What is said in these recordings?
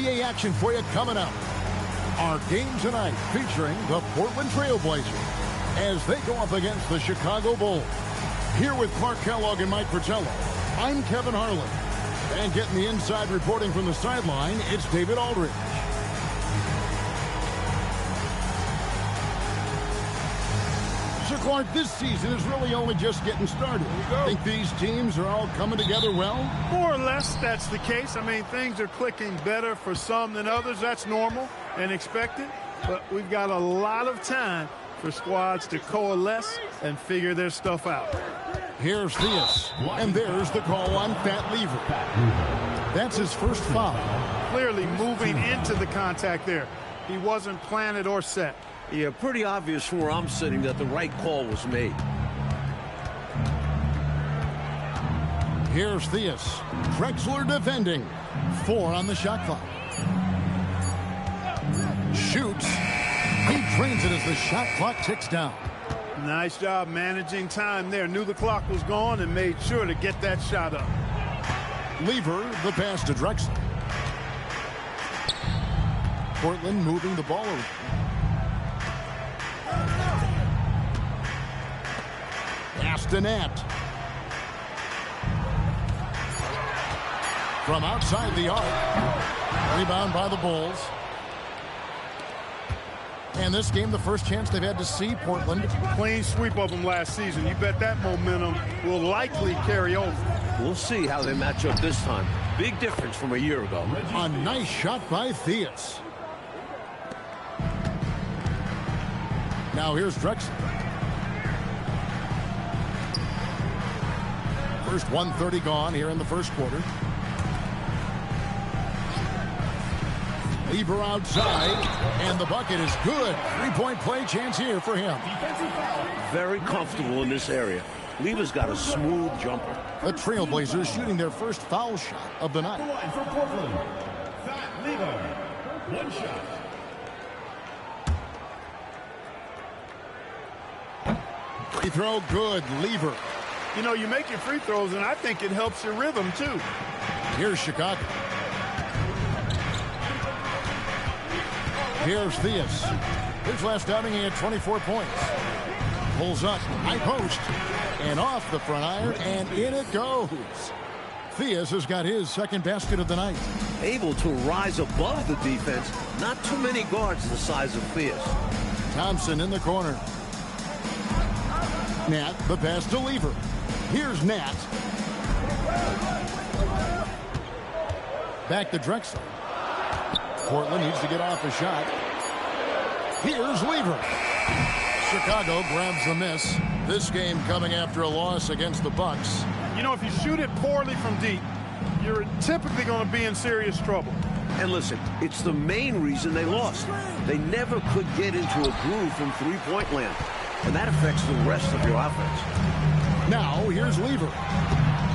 NBA action for you coming up. Our game tonight featuring the Portland Trail Blazers as they go up against the Chicago Bulls. Here with Clark Kellogg and Mike Fratello, I'm Kevin Harlan. And getting the inside reporting from the sideline, it's David Aldridge. So, Clark, this season is really only just getting started. Think these teams are all coming together well? More or less, that's the case. I mean, things are clicking better for some than others. That's normal and expected. But we've got a lot of time for squads to coalesce and figure their stuff out. Here's Theus, and there's the call on Fat Lever. That's his first foul. Clearly moving into the contact there. He wasn't planted or set. Yeah, pretty obvious from where I'm sitting that the right call was made. Here's Theus. Drexler defending. 4 on the shot clock. Shoots. He drains it as the shot clock ticks down. Nice job managing time there. Knew the clock was gone and made sure to get that shot up. Lever, the pass to Drexler. Portland moving the ball over. Astonat. From outside the arc. Rebound by the Bulls. And this game, the first chance they've had to see Portland. Clean sweep of them last season. You bet that momentum will likely carry over. We'll see how they match up this time. Big difference from a year ago. A nice shot by Theus. Now here's Drexler. First 1:30 gone here in the first quarter. Lever outside, and the bucket is good. Three-point play chance here for him. Very comfortable in this area. Lever's got a smooth jumper. The Trailblazers shooting their first foul shot of the night. For Portland, Fat Lever, 1 shot. Free throw good, Lever. You know, you make your free throws, and I think it helps your rhythm, too. Here's Chicago. Here's Theus. His last outing, he had 24 points. Pulls up, high post, and off the front iron, and in it goes. Theus has got his second basket of the night. Able to rise above the defense. Not too many guards the size of Theus. Thompson in the corner. Nat, the pass to Lever. Here's Nat. Back to Drexler. Portland needs to get off a shot. Here's Lever. Chicago grabs the miss. This game coming after a loss against the Bucks. You know, if you shoot it poorly from deep, you're typically going to be in serious trouble. And listen, it's the main reason they lost. They never could get into a groove from three-point land. And that affects the rest of your offense. Now, here's Lever.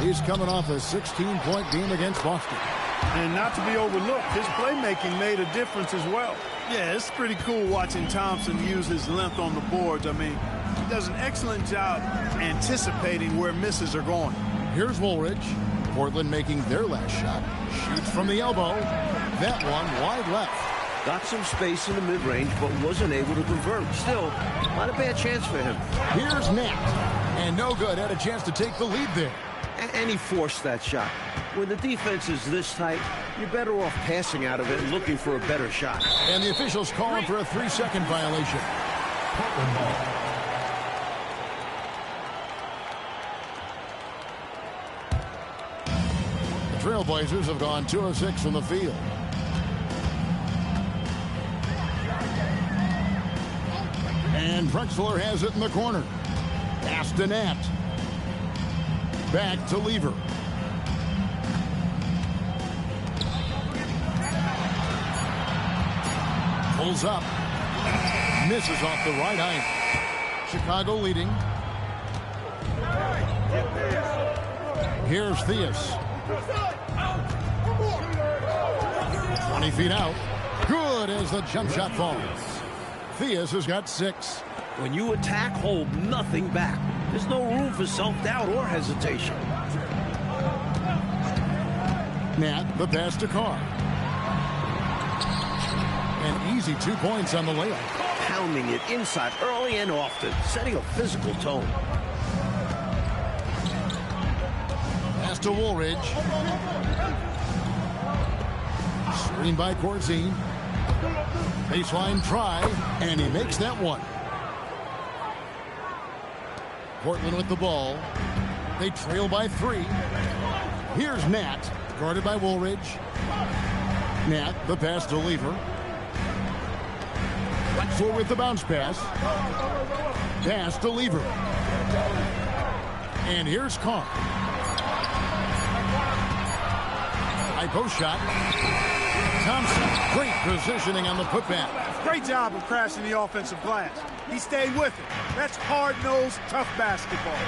He's coming off a 16-point game against Boston. And not to be overlooked, his playmaking made a difference as well. Yeah, it's pretty cool watching Thompson use his length on the boards. I mean, he does an excellent job anticipating where misses are going. Here's Woolridge. Portland making their last shot. Shoots from the elbow. That one wide left. Got some space in the mid-range, but wasn't able to convert. Still, not a bad chance for him. Here's Nat. And no good. Had a chance to take the lead there. And he forced that shot. When the defense is this tight, you're better off passing out of it and looking for a better shot. And the officials calling for a 3-second violation. The Trailblazers have gone 2 of 6 from the field. And Drexler has it in the corner. Pass to Nat. Back to Lever. Pulls up. Misses off the right eye. Chicago leading. Here's Theus. 20 feet out. Good as the jump shot falls. Theus has got 6. When you attack, hold nothing back. There's no room for self-doubt or hesitation. Nat, the pass to Carr. easy 2 points on the layup. Pounding it inside early and often, setting a physical tone. Pass to Woolridge. Screen by Corzine. Baseline try, and he makes that one. Portland with the ball. They trail by 3. Here's Nat, guarded by Woolridge. Nat, the pass to Lever. Wexler with the bounce pass. Pass to Lever. And here's Carr. High post shot. Thompson, great positioning on the putback. Great job of crashing the offensive glass. He stayed with it. That's hard-nosed, tough basketball.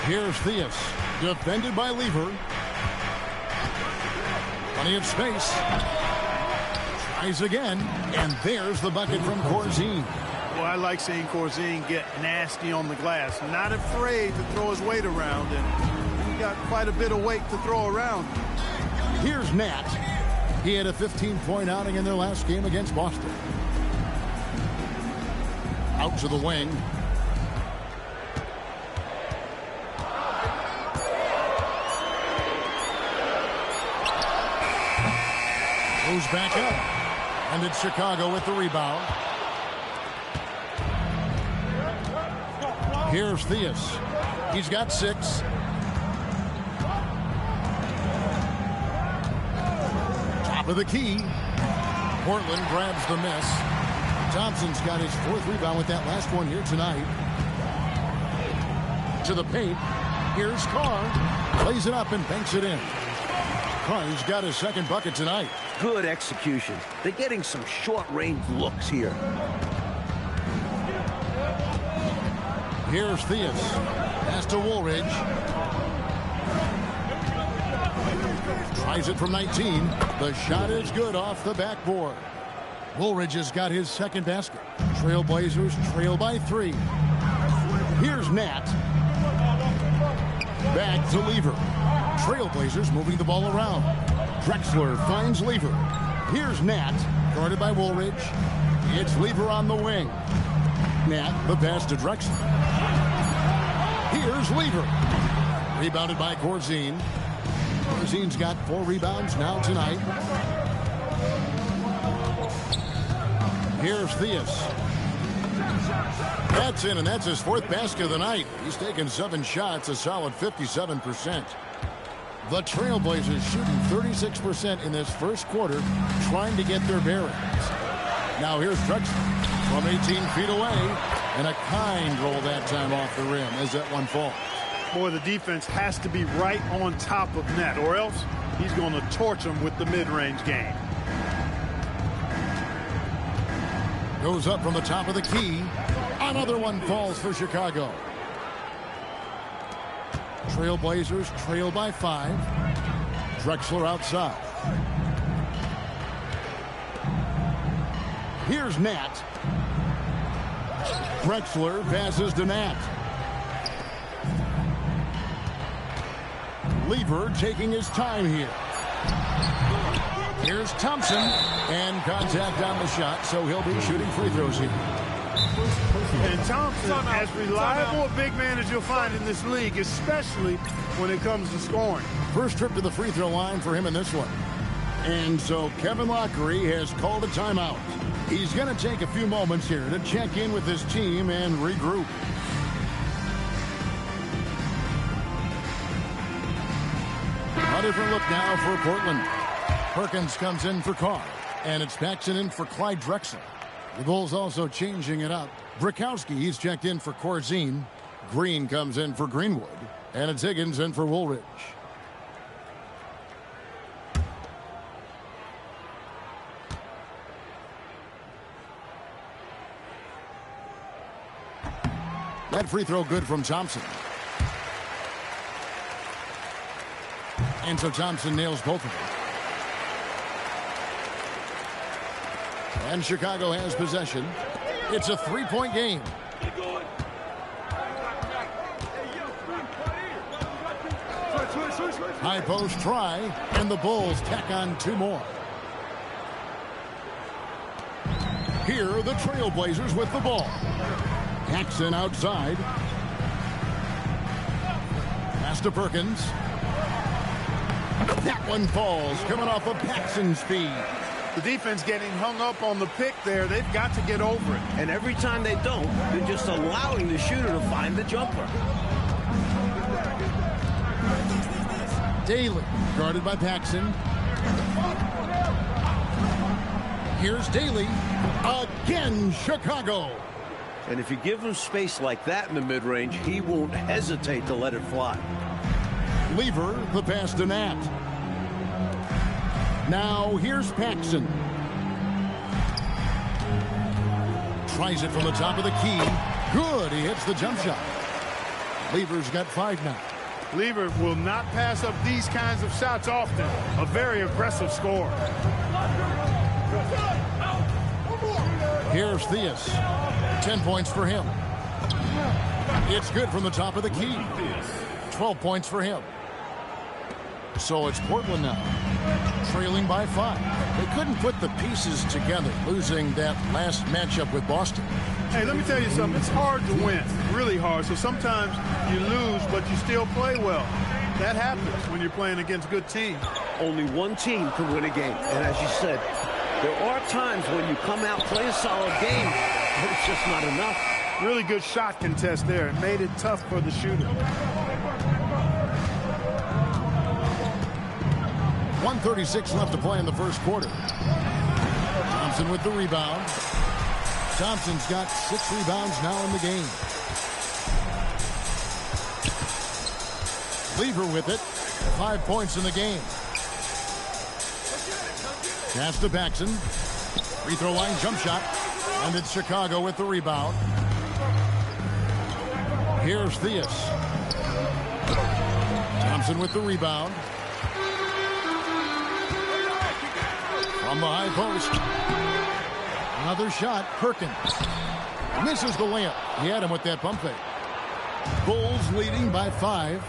Here's Theus, defended by Lever. Plenty of space. Tries again, and there's the bucket from Corzine. Well, I like seeing Corzine get nasty on the glass. Not afraid to throw his weight around, and he got quite a bit of weight to throw around. Here's Nat. He had a 15-point outing in their last game against Boston. Out to the wing. Goes back up. And it's Chicago with the rebound. Here's Theus. He's got 6. Top of the key. Portland grabs the miss. Thompson's got his 4th rebound with that last one here tonight. To the paint. Here's Carr. Plays it up and banks it in. Carr's got his 2nd bucket tonight. Good execution. They're getting some short-range looks here. Here's Theus. Pass to Woolridge. Tries it from 19. The shot is good off the backboard. Woolridge has got his 2nd basket. Trailblazers trail by 3. Here's Nat. Back to Lever. Trailblazers moving the ball around. Drexler finds Lever. Here's Nat, guarded by Woolridge. It's Lever on the wing. Nat, the pass to Drexler. Here's Lever. Rebounded by Corzine. Corzine's got 4 rebounds now tonight. Here's Theus. That's in, and that's his 4th basket of the night. He's taken 7 shots, a solid 57%. The Trailblazers shooting 36% in this first quarter, trying to get their bearings. Now here's Drexler from 18 feet away, and a kind roll that time off the rim as that one falls. Boy, the defense has to be right on top of net, or else he's going to torch them with the mid-range game. Goes up from the top of the key. Another one falls for Chicago. Trailblazers trail by 5. Drexler outside. Here's Nat. Drexler passes to Nat. Lever taking his time here. Here's Thompson, and contact on the shot, so he'll be shooting free throws here. And Thompson, as reliable a big man as you'll find in this league, especially when it comes to scoring. First trip to the free throw line for him in this one. And so Kevin Lockery has called a timeout. He's going to take a few moments here to check in with his team and regroup. A different look now for Portland. Perkins comes in for Carr, and it's Paxson in for Clyde Drexler. The Bulls also changing it up. Brikowski, he's checked in for Corzine. Green comes in for Greenwood, and it's Higgins in for Woolridge. That free throw good from Thompson. And so Thompson nails both of them. And Chicago has possession. It's a 3-point game. High post try, and the Bulls tack on 2 more. Here are the Trailblazers with the ball. Paxson outside. Pass to Perkins. That one falls, coming off of Paxson's speed. The defense getting hung up on the pick there. They've got to get over it. And every time they don't, they're just allowing the shooter to find the jumper. Daly, guarded by Paxson. Here's Daly. Again, Chicago. And if you give him space like that in the mid-range, he won't hesitate to let it fly. Lever, the pass to Nat. Now here's Paxson. Tries it from the top of the key. Good, he hits the jump shot. Lever's got 5 now. Lever will not pass up these kinds of shots often. A very aggressive score. Here's Theus. 10 points for him. It's good from the top of the key. 12 points for him. So it's Portland now, trailing by 5. They couldn't put the pieces together, losing that last matchup with Boston. Hey, let me tell you something. It's hard to win, really hard. So sometimes you lose, but you still play well. That happens when you're playing against good teams. Only one team can win a game. And as you said, there are times when you come out, play a solid game, but it's just not enough. Really good shot contest there. It made it tough for the shooter. 1:36 left to play in the first quarter. Thompson with the rebound. Thompson's got 6 rebounds now in the game. Lever with it. 5 points in the game. Pass to Paxson. Free throw line jump shot. And it's Chicago with the rebound. Here's Theus. Thompson with the rebound. From the high post. Another shot. Perkins. Misses the layup. He had him with that pump fake. Bulls leading by 5.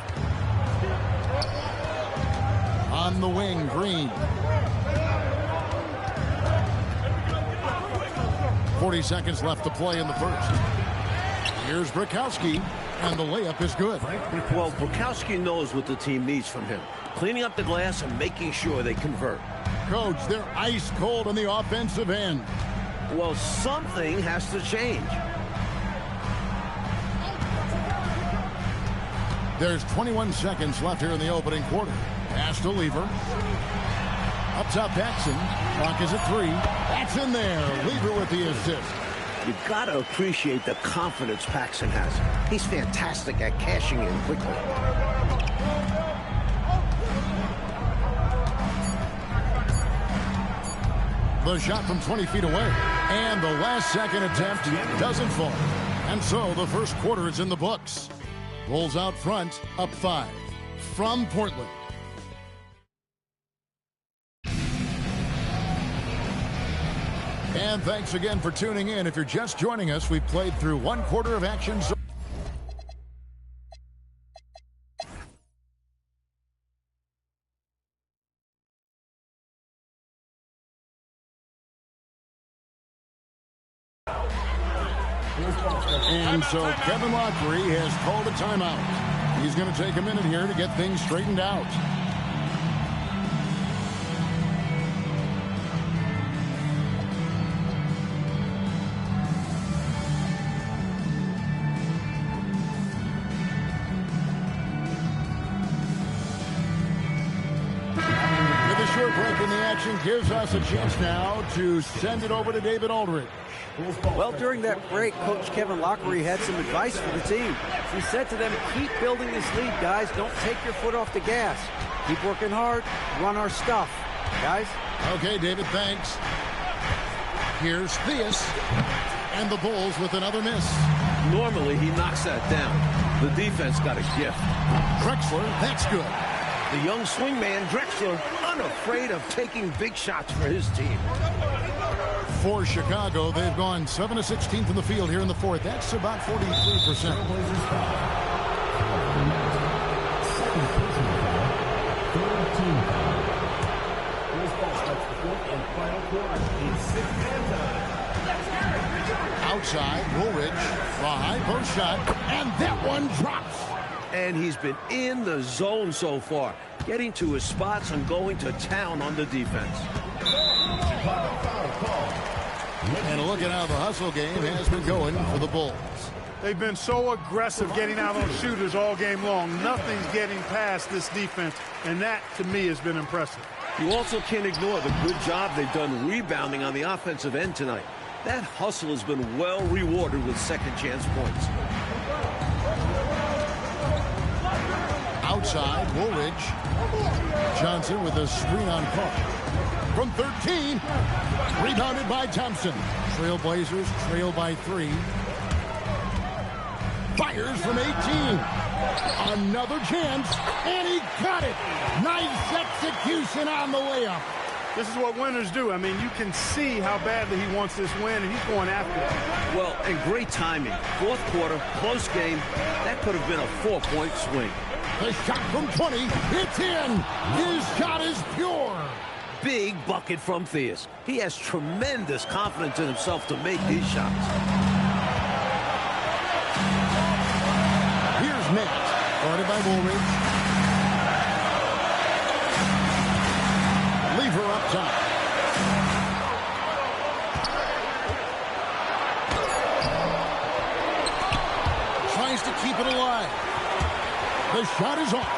On the wing, Green. 40 seconds left to play in the first. Here's Bukowski, and the layup is good. Well, Bukowski knows what the team needs from him. Cleaning up the glass and making sure they convert. Coach, they're ice cold on the offensive end. Well, something has to change. There's 21 seconds left here in the opening quarter. Pass to Lever. Up top, Paxson. Clock is at 3. That's in there. Lever with the assist. You've got to appreciate the confidence Paxson has. He's fantastic at cashing in quickly. The shot from 20 feet away. And the last second attempt doesn't fall. And so the first quarter is in the books. Bulls out front, up 5. From Portland. And thanks again for tuning in. If you're just joining us, we've played through 1 quarter of action. And so Kevin Lockery has called a timeout. He's going to take a minute here to get things straightened out. With a short break in the action gives us a chance now to send it over to David Aldridge. Well, during that break, Coach Kevin Lockery had some advice for the team. He said to them, keep building this lead, guys. Don't take your foot off the gas. Keep working hard. Run our stuff. Guys? Okay, David, thanks. Here's Theus. And the Bulls with another miss. Normally, he knocks that down. The defense got a gift. Drexler, that's good. The young swingman, Drexler, unafraid of taking big shots for his team. For Chicago, they've gone 7 of 16 from the field here in the fourth. That's about 43%. Outside, Woolridge, the high post shot, and that one drops. And he's been in the zone so far, getting to his spots and going to town on the defense. And look at how the hustle game has been going for the Bulls. They've been so aggressive getting out on shooters all game long. Nothing's getting past this defense, and that, to me, has been impressive. You also can't ignore the good job they've done rebounding on the offensive end tonight. That hustle has been well rewarded with second chance points. Outside, Woolridge. Johnson with a screen on Clark. From 13, rebounded by Thompson. Trailblazers trail by 3. Fires from 18. Another chance, and he got it. Nice execution on the layup. This is what winners do. I mean, you can see how badly he wants this win, and he's going after it. Well, and great timing. Fourth quarter, close game. That could have been a 4-point swing. The shot from 20, it's in. His shot is pure. Big bucket from Theus. He has tremendous confidence in himself to make these shots. Here's Nate, guarded by Woolridge. Lever up top. Tries to keep it alive. The shot is off.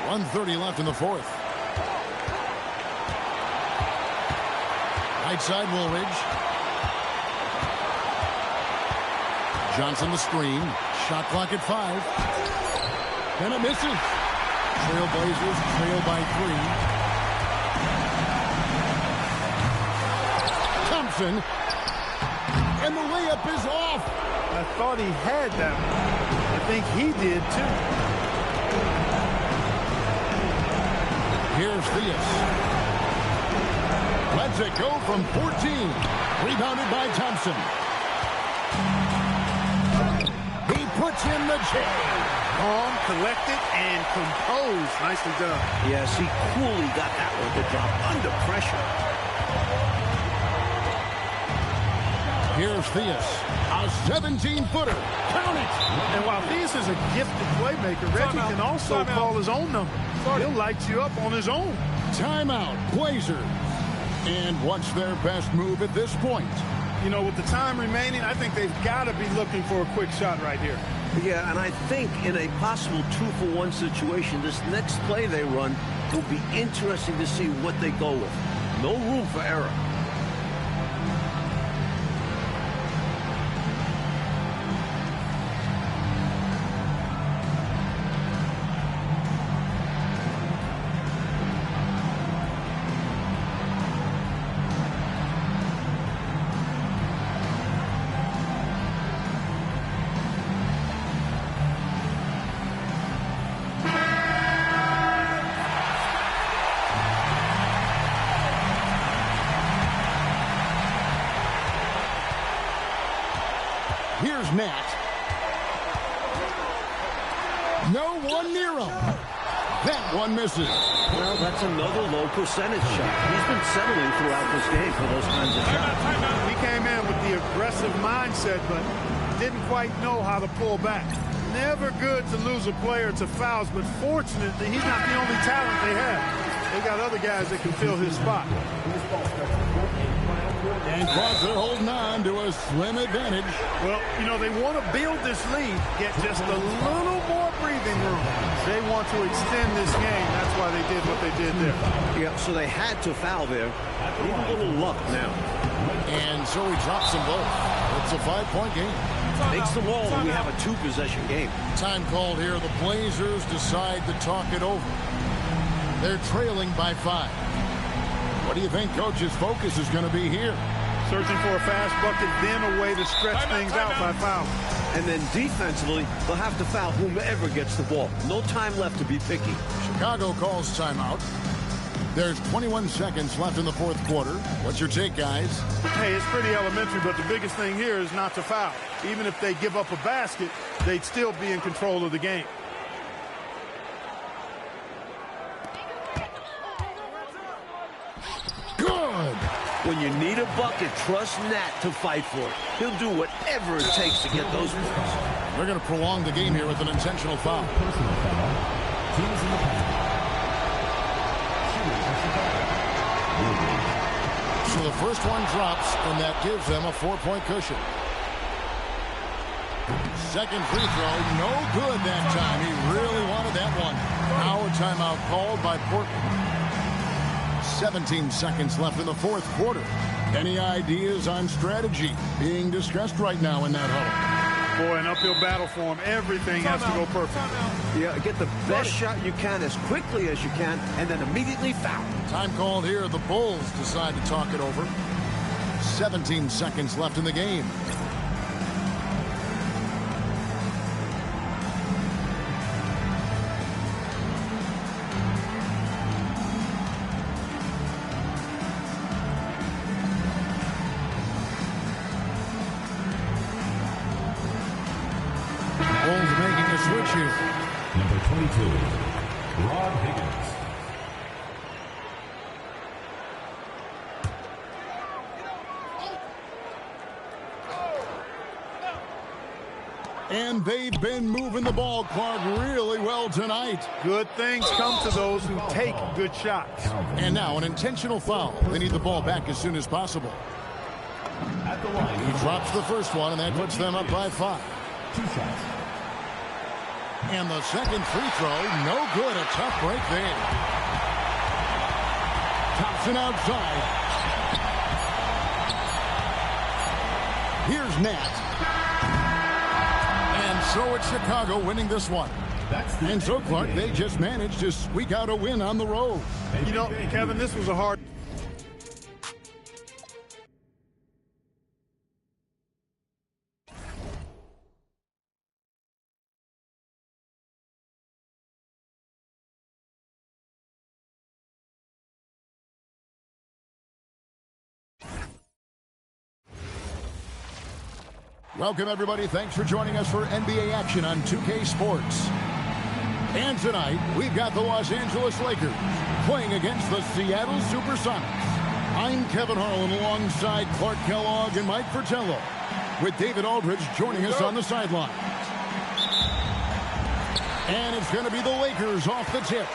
1:30 left in the fourth. Right side, Woolridge. Johnson the screen. Shot clock at 5. And it misses. Trailblazers trail by 3. Thompson. And the layup is off. I thought he had that one. I think he did, too. Here's Theus. Lets it go from 14. Rebounded by Thompson. He puts in the chain. Calm, collected, and composed. Nicely done. Yes, he coolly got that one to drop under pressure. Here's Theus. A 17-footer. Count it. And while Theus is a gifted playmaker, Reggie can also call his own number. He'll light you up on his own. Timeout, Blazers. And what's their best move at this point? You know, with the time remaining, I think they've got to be looking for a quick shot right here. Yeah, and I think in a possible 2-for-1 situation, this next play they run will be interesting to see what they go with. No room for error. Here's Nat. No one near him. That one misses. Well, that's another low percentage shot. He's been settling throughout this game for those kinds of shots. He came in with the aggressive mindset, but didn't quite know how to pull back. Never good to lose a player to fouls, but fortunately, he's not the only talent they have. They got other guys that can fill his spot. And Clark holding on to a slim advantage. Well, you know, they want to build this lead, get just a little more breathing room. They want to extend this game. That's why they did what they did there. Yeah, so they had to foul there. Need a little luck now. And so he drops them both. It's a 5-point game. Makes them all, and we have a 2-possession game. Time called here. The Blazers decide to talk it over. They're trailing by 5. What do you think Coach's focus is going to be here? Searching for a fast bucket, then a way to stretch things out by foul. And then defensively, they'll have to foul whomever gets the ball. No time left to be picky. Chicago calls timeout. There's 21 seconds left in the fourth quarter. What's your take, guys? Hey, it's pretty elementary, but the biggest thing here is not to foul. Even if they give up a basket, they'd still be in control of the game. When you need a bucket, trust Nat to fight for it. He'll do whatever it takes to get those points. They're going to prolong the game here with an intentional foul. Personal foul. Teams in the penalty. So the first one drops, and that gives them a 4-point cushion. Second free throw, no good that time. He really wanted that one. Now a timeout called by Portland. 17 seconds left in the fourth quarter. Any ideas on strategy being discussed right now in that huddle? Boy, an uphill battle for him. Everything has to go perfect. Yeah, get the best shot you can as quickly as you can, and then immediately foul. Time called here. The Bulls decide to talk it over. 17 seconds left in the game. Bulls making a switch here. Number 22, Rod Higgins. And they've been moving the ball, Clark, really well tonight. Good things come to those who take good shots. And now an intentional foul. They need the ball back as soon as possible. At the line, He drops the first one, and that puts them up by 5. 2 shots. And the second free throw, no good. A tough break there. Thompson outside. Here's Nat. And so it's Chicago winning this one. And so, Clark, they just managed to squeak out a win on the road. You know, Kevin, this was a hard... Welcome, everybody. Thanks for joining us for NBA action on 2K Sports. And tonight, we've got the Los Angeles Lakers playing against the Seattle Supersonics. I'm Kevin Harlan alongside Clark Kellogg and Mike Fratello, with David Aldridge joining us on the sideline. And it's going to be the Lakers off the tip.